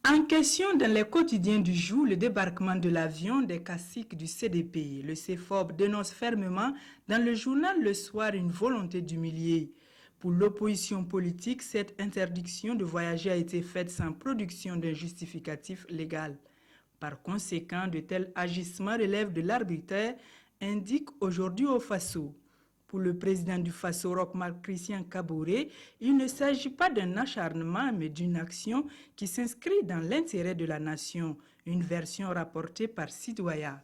En question dans les quotidiens du jour, le débarquement de l'avion des caciques du CDP. Le CEFOP dénonce fermement dans le journal Le Soir une volonté d'humilier. Pour l'opposition politique, cette interdiction de voyager a été faite sans production d'un justificatif légal. Par conséquent, de tels agissements relèvent de l'arbitraire, indique aujourd'hui au Faso. Pour le président du Faso, Roch-Marc Christian Kaboré, il ne s'agit pas d'un acharnement, mais d'une action qui s'inscrit dans l'intérêt de la nation, une version rapportée par Sidoya.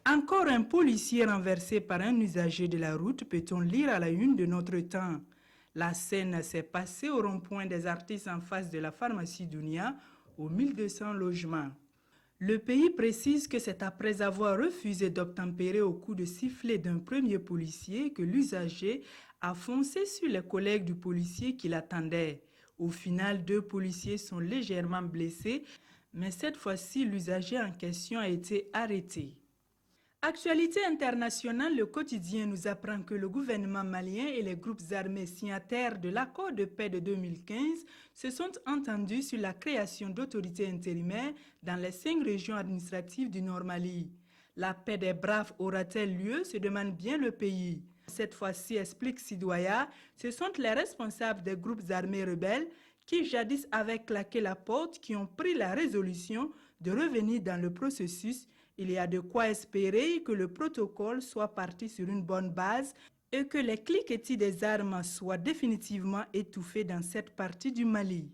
Encore un policier renversé par un usager de la route, peut-on lire à la une de notre temps. La scène s'est passée au rond-point des artistes en face de la pharmacie Dunia, aux 1200 logements. Le pays précise que c'est après avoir refusé d'obtempérer au coup de sifflet d'un premier policier que l'usager a foncé sur les collègues du policier qui l'attendaient. Au final, 2 policiers sont légèrement blessés, mais cette fois-ci, l'usager en question a été arrêté. Actualité internationale, le quotidien nous apprend que le gouvernement malien et les groupes armés signataires de l'accord de paix de 2015 se sont entendus sur la création d'autorités intérimaires dans les 5 régions administratives du Nord Mali. La paix des braves aura-t-elle lieu, se demande bien le pays. Cette fois-ci, explique Sidoya, ce sont les responsables des groupes armés rebelles qui jadis avaient claqué la porte qui ont pris la résolution de revenir dans le processus. Il y a de quoi espérer que le protocole soit parti sur une bonne base et que les cliquetis des armes soient définitivement étouffés dans cette partie du Mali.